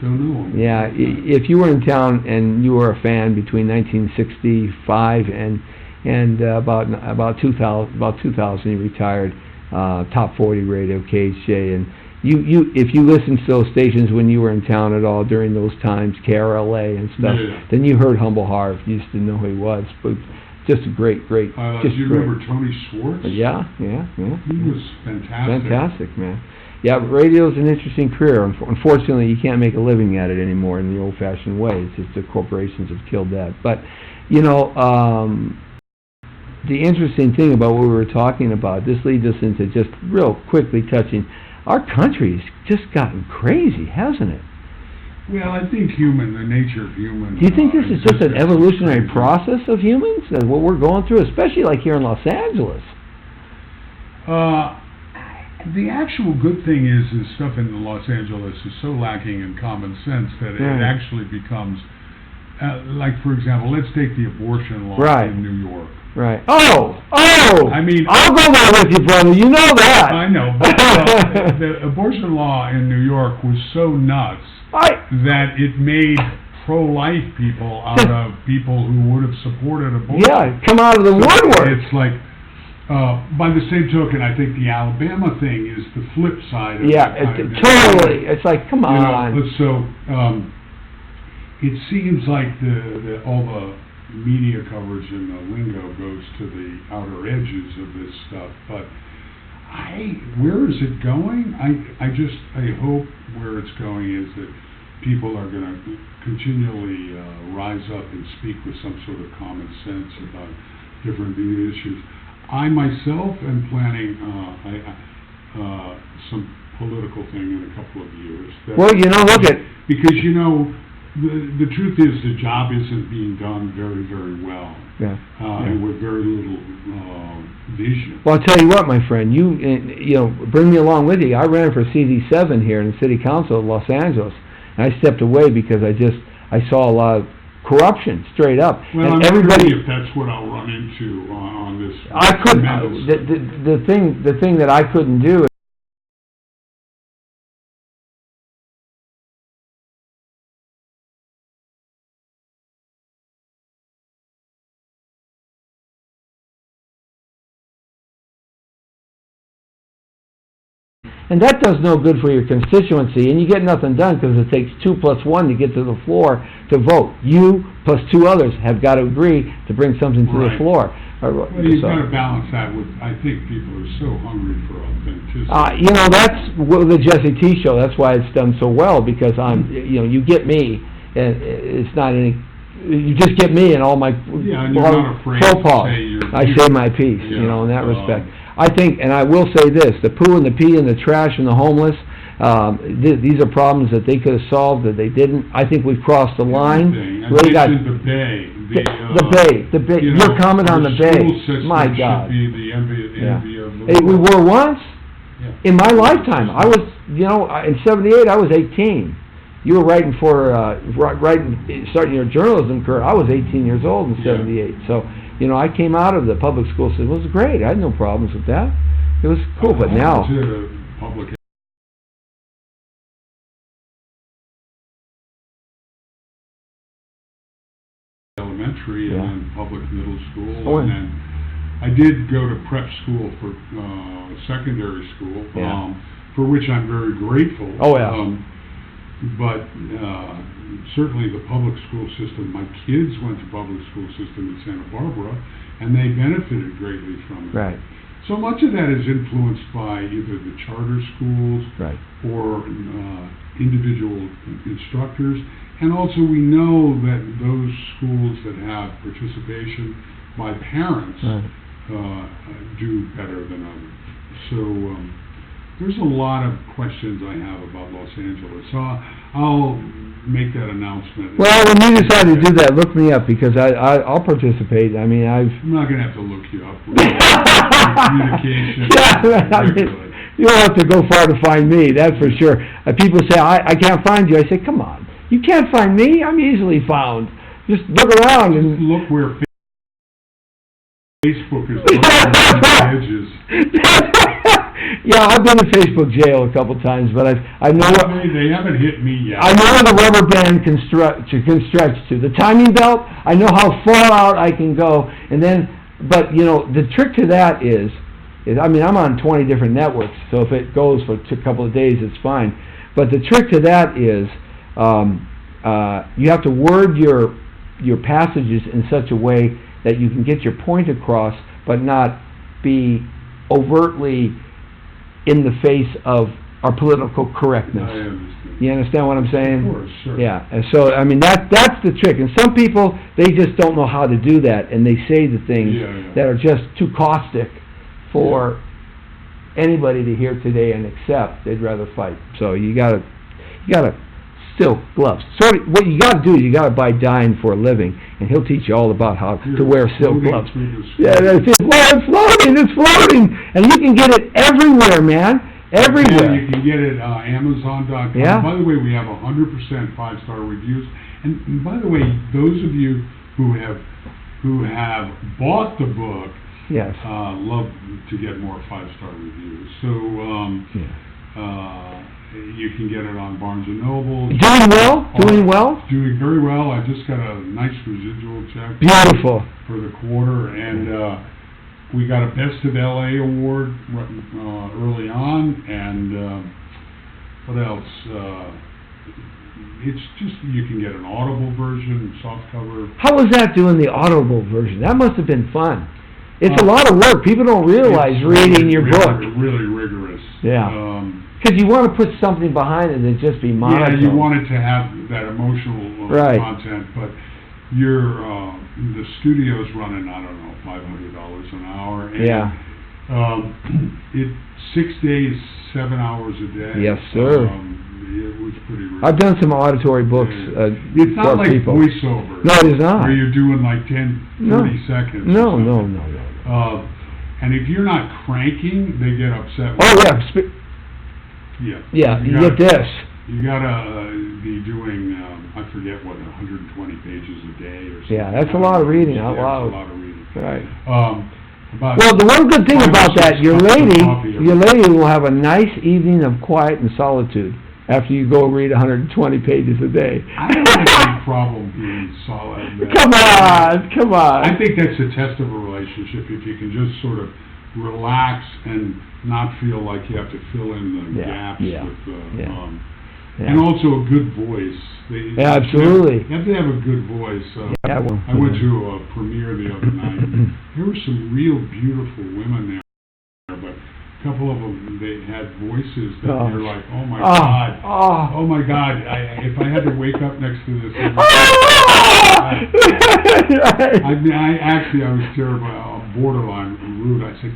Don't know him. Yeah, if you were in town and you were a fan between 1965 and about 2000 he retired, top 40 radio KHJ, and if you listened to those stations when you were in town at all during those times, KRLA and stuff, then you heard Humble Harv. You just didn't know who he was, but just a great. Do you remember Tony Schwartz? Yeah. He was fantastic. Fantastic, man. Yeah, radio's an interesting career. Unfortunately, you can't make a living at it anymore in the old-fashioned way. It's just the corporations have killed that. But, the interesting thing about what we were talking about, this leads us into just real quickly touching, our country's just gotten crazy, hasn't it? Well, I think the nature of human... Do you think this is just an existence evolutionary crazy. process of humans, and what we're going through, especially like here in Los Angeles? The actual good thing is stuff in Los Angeles is so lacking in common sense that it actually becomes, like for example, let's take the abortion law in New York. Right. Oh! I mean, I'll go there with you, brother. You know that. I know, but the abortion law in New York was so nuts that it made pro-life people out of people who would have supported abortion. Yeah, come out of the woodwork. It's like. By the same token, I think the Alabama thing is the flip side of totally. It's like, come on. So, it seems like all the media coverage and the lingo goes to the outer edges of this stuff, but where is it going? I hope where it's going is that people are going to continually rise up and speak with some sort of common sense about different issues. I myself am planning some political thing in a couple of years. Because the truth is the job isn't being done very, very well. And with very little vision. Well, I'll tell you what, my friend, you bring me along with you. I ran for CD7 here in the City Council of Los Angeles, and I stepped away because I saw a lot of corruption, straight up. Well, and I'm everybody, wondering if that's what I'll run into on this. I couldn't. The thing that I couldn't do. And that does no good for your constituency, and you get nothing done because it takes 2 + 1 to get to the floor to vote. You plus 2 others have got to agree to bring something to the floor. Well, you've got to balance that with, I think people are so hungry for authenticity. That's the Jesse T show. That's why it's done so well, because you get me, and it's not any. You just get me and all my and you're not afraid to say I say my piece, in that respect. I think, and I will say this, the poo and the pee and the trash and the homeless, These are problems that they could have solved that they didn't. I think we've crossed the line. Really got the Bay. The Bay. Your comment on the Bay. My God. Should be the envy of the We were once. Yeah. In my lifetime, I was, in '78, I was 18. You were writing starting your journalism career. I was 18 years old in '78. So, I came out of the public school system. It was great. I had no problems with that. It was cool, but now. Public elementary and then public middle school, and then I did go to prep school for secondary school, for which I'm very grateful. Oh yeah. But certainly the public school system, my kids went to public school system in Santa Barbara, and they benefited greatly from it. Right. So much of that is influenced by either the charter schools or individual instructors. And also we know that those schools that have participation by parents do better than others. So there's a lot of questions I have about Los Angeles. So I'll make that announcement. Well, when you decide to do that, look me up, because I'll participate. I mean, I'm not going to have to look you up with communication. You don't have to go far to find me, that's for sure. People say, I can't find you. I say, come on. You can't find me? I'm easily found. Just look around and look where Facebook is looking at the edges. Yeah, I've been to Facebook jail a couple times, but I know they haven't hit me yet. I know where the rubber band can stretch to. The timing belt, I know how far out I can go, and then, but the trick to that is I mean, I'm on 20 different networks, so if it goes for a couple of days, it's fine. But the trick to that is you have to word your passages in such a way that you can get your point across, but not be overtly in the face of our political correctness. I understand. You understand what I'm saying? Of course, sure. Yeah, and so I mean that's the trick. And some people, they just don't know how to do that, and they say the things that are just too caustic for anybody to hear today and accept. They'd rather fight. So you gotta still gloves. So what you gotta do is you gotta buy Dine for a living, and he'll teach you all about how to wear silk gloves. Yeah, it's floating, and you can get it everywhere, man. Everywhere. You can get it Amazon.com. Yeah. By the way, we have 100% 5-star reviews. And by the way, those of you who have bought the book, yes, love to get more 5-star reviews. So you can get it on Barnes and Noble. Doing well. Doing very well. I just got a nice residual check. Beautiful. For the quarter, and we got a Best of LA award early on, and what else? It's just, you can get an Audible version, softcover. How was that doing the Audible version? That must have been fun. It's a lot of work. People don't realize reading your book. Really rigorous. Yeah. Because you want to put something behind it and just be monotone. Yeah, you want it to have that emotional content, but the studio's running, I don't know, $500 an hour. And, it's 6 days, 7 hours a day. Yes, sir. It was pretty rigorous. I've done some auditory books it's not like people. voiceover. No, it is not. Where you're doing like 10, 30 seconds. No. And if you're not cranking, they get upset. Yeah, you get this. You gotta be doing, I forget what, 120 pages a day or something. Yeah, that's a lot of reading out loud. That's a lot of reading. Right. Well, the one good thing about that, your lady will have a nice evening of quiet and solitude after you go read 120 pages a day. I don't have any problem being solid. Come on. I think that's a test of a relationship, if you can just sort of relax and not feel like you have to fill in the gaps with and also a good voice. Absolutely. You have to have a good voice. I went to a premiere the other night. There were some real beautiful women there, but a couple of them, they had voices that you're like, oh my God. Oh my God. If I had to wake up next to this, I was terrible, borderline rude. I said,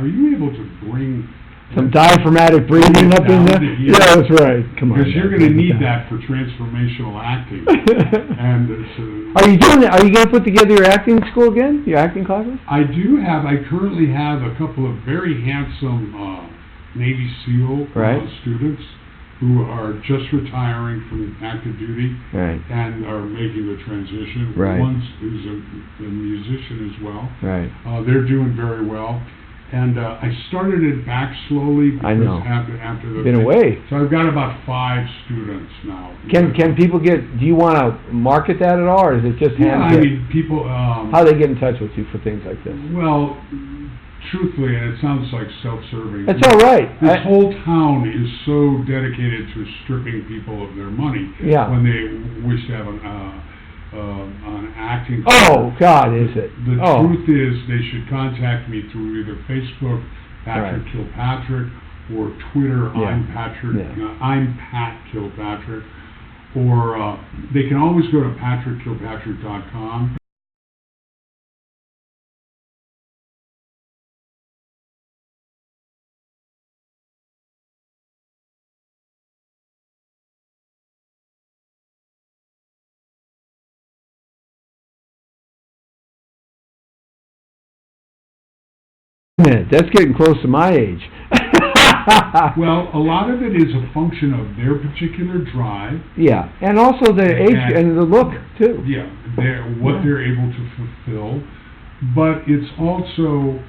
are you able to bring Some diaphragmatic breathing up in there. Yeah, that's right. Come on. Because you're going to need that for transformational acting. And are you doing that? Are you going to put together your acting school again? Your acting classes? I currently have a couple of very handsome Navy SEAL students who are just retiring from active duty and are making the transition. One who's a musician as well. They're doing very well. And I started it back slowly because after the been away. So I've got about 5 students now. Can people get? Do you want to market that at all, or is it just I mean, people. How do they get in touch with you for things like this? Well, truthfully, and it sounds like self-serving. That's all right. This whole town is so dedicated to stripping people of their money when they wish to have an acting career. Oh, God, is it? The truth is, they should contact me through either Facebook, Patrick Kilpatrick, or Twitter, I'm Pat Kilpatrick, or they can always go to patrickkilpatrick.com. That's getting close to my age. Well, a lot of it is a function of their particular drive. Yeah, and also the age and the look, too. Yeah, what they're able to fulfill. But it's also,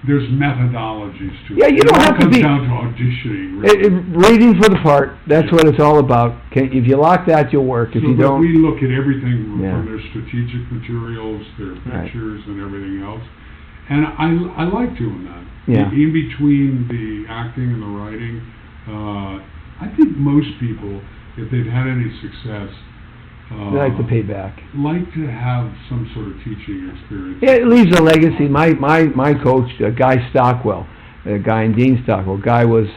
there's methodologies to it. Yeah, you don't have to be... It comes down to auditioning. Really. Reading for the part, that's what it's all about. If you lock that, you'll work. If you don't... we look at everything from their strategic materials, their pictures, and everything else. And I like doing that. Yeah. In between the acting and the writing, I think most people, if they've had any success, they like to pay back. Like to have some sort of teaching experience. Yeah, it leaves a legacy. My coach, Guy Stockwell, a guy in Dean Stockwell, Guy was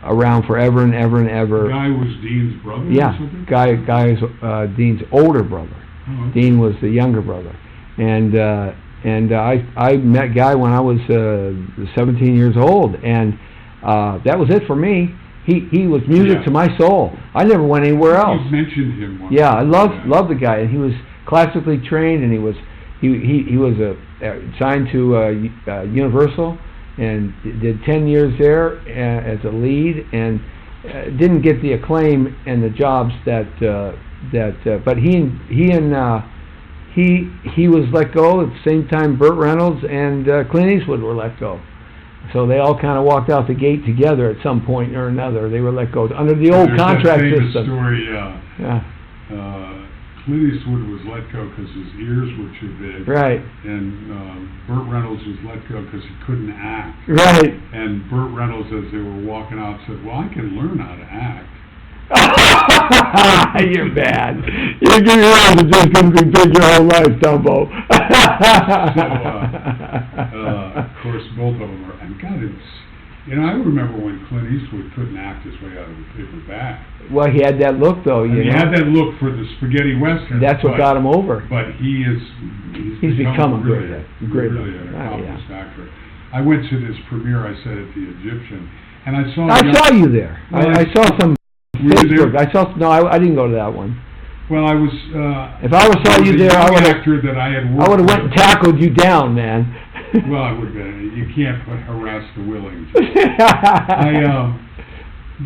around forever and ever and ever. Guy was Dean's brother. Yeah, or something? Guy is Dean's older brother. Oh, okay. Dean was the younger brother, and I met Guy when I was 17 years old, and that was it for me. He was music to my soul. I never went anywhere else. You've mentioned him once. Yeah, I loved the guy, and he was classically trained, and he was signed to Universal, and did 10 years there as a lead, and didn't get the acclaim and the jobs but he was let go at the same time Burt Reynolds and Clint Eastwood were let go. So they all kind of walked out the gate together at some point or another. They were let go under the old contract system. Story, Clint Eastwood was let go because his ears were too big. Right. And Burt Reynolds was let go because he couldn't act. Right. And Burt Reynolds, as they were walking out, said, "Well, I can learn how to act." You're bad. You're getting around to just going to be big your whole life, Dumbo. Of course, both of them are. And God, I remember when Clint Eastwood couldn't act his way out of a paper bag. Well, he had that look, though. He had that look for the spaghetti western. That's what got him over. But he's become a really an accomplished actor. I went to this premiere. I said at the Egyptian, and I saw you there. Well, I saw some. Facebook. I didn't go to that one. Well, I was. If I saw you there, I would have went and tackled you down, man. Well, I would have. You can't harass the willing.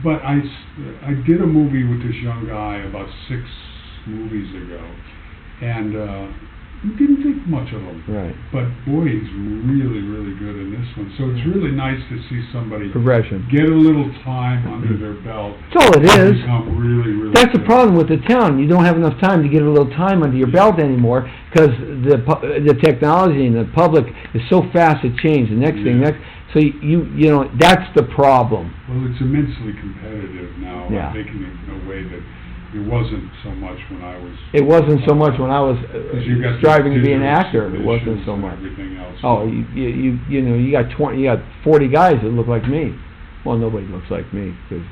But I did a movie with this young guy about 6 movies ago, and we didn't think much of him. Right. But boy, he's really, really good in this one. So it's really nice to see somebody progression, get a little time under their belt. That's all it is. Become really, really That's good. the problem with the town. You don't have enough time to get a little time under your belt anymore because the technology and the public is so fast to change. The next thing, so that's the problem. Well, it's immensely competitive now. Yeah. Making it in a way that it wasn't so much when I was. It wasn't so much when I was striving to be an actor. It wasn't so much. Everything else. Oh, you got 40 guys that look like me. Well, nobody looks like me because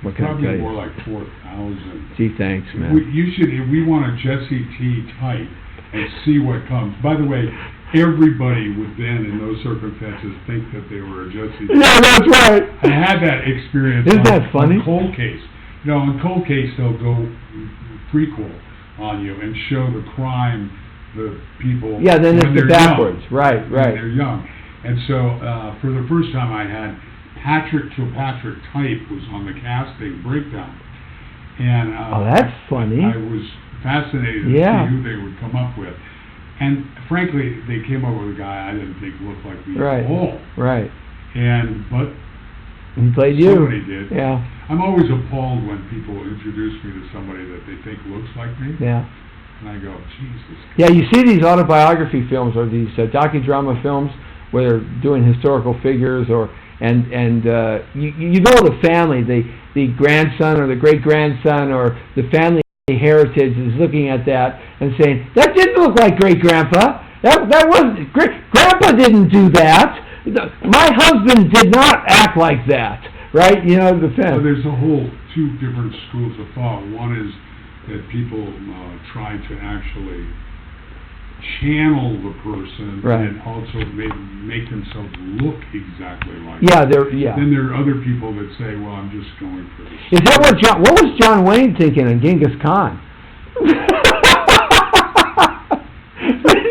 what can I tell you? Probably more like 4,000. Gee, thanks, man. We want a Jesse T type and see what comes. By the way, everybody would then, in those circumstances, think that they were a Jesse. Yeah, that's right. I had that experience. Isn't that funny? On Cold Case. You know, in Cold Case, they'll go prequel on you and show the crime, the people. Yeah, then when it's they're backwards. Young, right. when they're young. And so, for the first time, I had Kilpatrick type was on the casting breakdown. And oh, that's funny. I was fascinated to see who they would come up with. And frankly, they came up with a guy I didn't think looked like me at all. Right. But he played you. Somebody did. Yeah. I'm always appalled when people introduce me to somebody that they think looks like me. Yeah. And I go, Jesus. Yeah, you see these autobiography films or these docudrama films where they're doing historical figures, and you know the family, the grandson or the great grandson or the family heritage is looking at that and saying, that didn't look like great grandpa. That wasn't grandpa didn't do that. My husband did not act like that. Right? You know the family. So there's a whole two different schools of thought. One is that people try to actually channel the person and also make themselves look exactly like them. Then there are other people that say, well, I'm just going for this. Is that what was John Wayne thinking of Genghis Khan?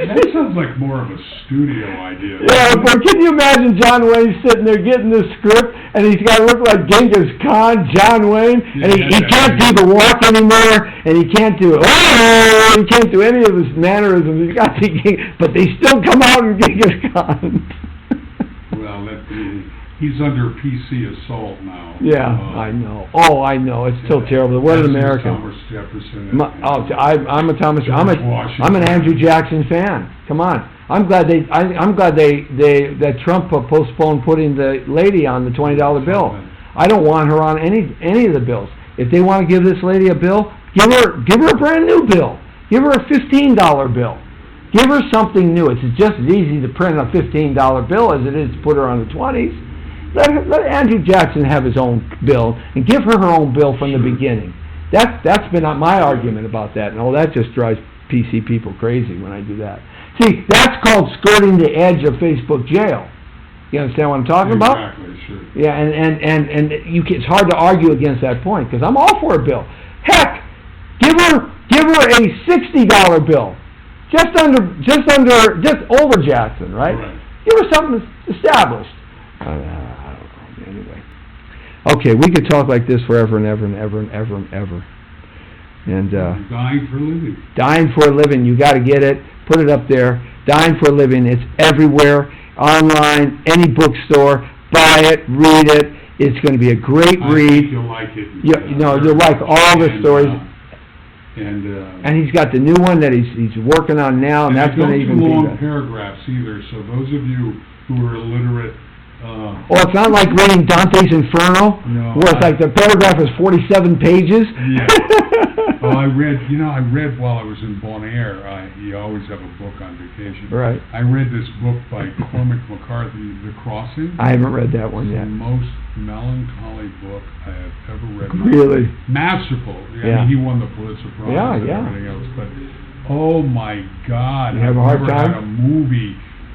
That sounds like more of a studio idea. Yeah, but can you imagine John Wayne sitting there getting this script, and he's got to look like Genghis Khan, John Wayne, and he can't even walk anymore, and he can't do he can't do any of his mannerisms. He's got to, but they still come out in Genghis Khan. Well, he's under PC assault now. Yeah, I know. Oh, I know. It's still terrible. What an American. Thomas Jefferson. I'm an Andrew Jackson fan. Come on. I'm glad that Trump postponed putting the lady on the $20 bill. I don't want her on any of the bills. If they want to give this lady a bill, give her a brand new bill. Give her a $15 bill. Give her something new. It's just as easy to print a $15 bill as it is to put her on the 20s. Let Andrew Jackson have his own bill and give her own bill from the beginning. That's been my argument about that. And that just drives PC people crazy when I do that. See, that's called skirting the edge of Facebook jail. You understand what I'm talking about? Exactly, sure. Yeah, and it's hard to argue against that point because I'm all for a bill. Heck, give her a $60 bill, just over Jackson, right? Give her something established. I don't know. Anyway, okay, we could talk like this forever and ever and ever and ever and ever. And dying for a living. Dying for a living. You got to get it. Put it up there. Dying for a living. It's everywhere, online, any bookstore. Buy it, read it. It's going to be a great read. I think you'll like it. You'll like all the stories. And he's got the new one that he's working on now, and that's going to even be long paragraphs either. So those of you who are illiterate. It's not like reading Dante's Inferno, where it's like the paragraph is 47 pages. Yeah. Well, I read while I was in Bon Air. You always have a book on vacation. Right. I read this book by Cormac McCarthy, The Crossing. I haven't read that one yet. It's the most melancholy book I have ever read. Really? Masterful. I mean, he won the Pulitzer Prize and everything else. But, oh my God. You have a hard time?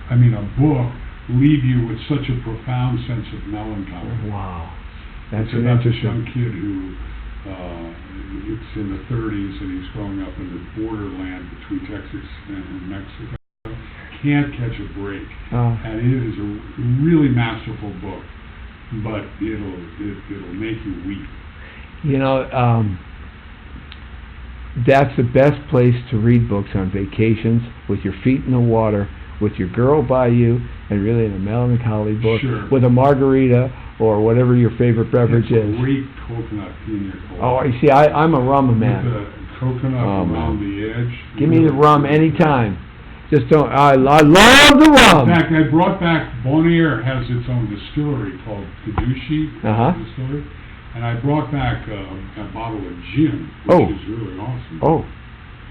I've never had a book leave you with such a profound sense of melancholy. Wow. That's about this young kid who it's in the 30s and he's growing up in the borderland between Texas and Mexico. Can't catch a break. And it is a really masterful book, but it'll make you weep. That's the best place to read books on vacations, with your feet in the water, with your girl by you, and really in a melancholy book, with a margarita or whatever your favorite beverage is. Great coconut pina colada. Oh, you see, I'm a rum man. With the coconut around the edge. Give me the rum anytime. Just don't. I love the rum. In fact, I brought back Bon Air has its own distillery called Kadushi Distillery, and I brought back a bottle of gin, which is really awesome.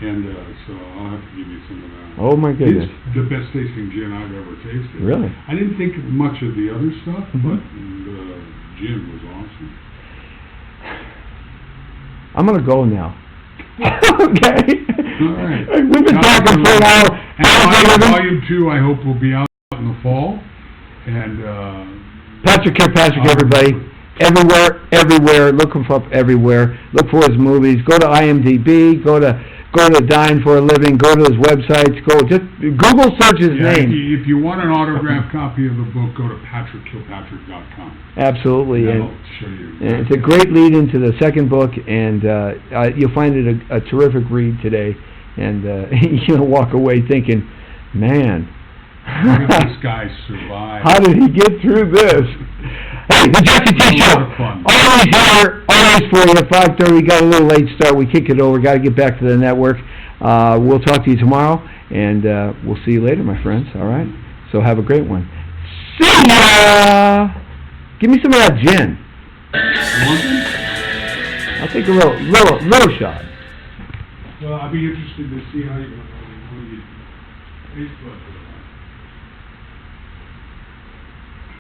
And so I'll have to give you some of that. Oh my goodness! It's the best tasting gin I've ever tasted. Really? I didn't think much of the other stuff, but the gin was awesome. I'm gonna go now. Okay. All right. We've been talking for an hour. And volume 2, I hope, will be out in the fall. And Patrick Kilpatrick, everybody. Everywhere. Look him up everywhere. Look for his movies. Go to IMDb. Go to Dine for a Living. Go to his websites. Just Google search his name. If you want an autographed copy of the book, go to patrickkilpatrick.com. Absolutely. That'll show you. And it's a great lead into the second book, and you'll find it a terrific read today. And you'll walk away thinking, man, how did this guy survive? How did he get through this? Hey, the Jesse T Show. Always here, always for you. 5:30. Got a little late start. We kick it over. Got to get back to the network. We'll talk to you tomorrow, and we'll see you later, my friends. All right. So have a great one. See ya. Give me some of that gin. I'll take a little shot. Well, I'd be interested to see how you Facebook.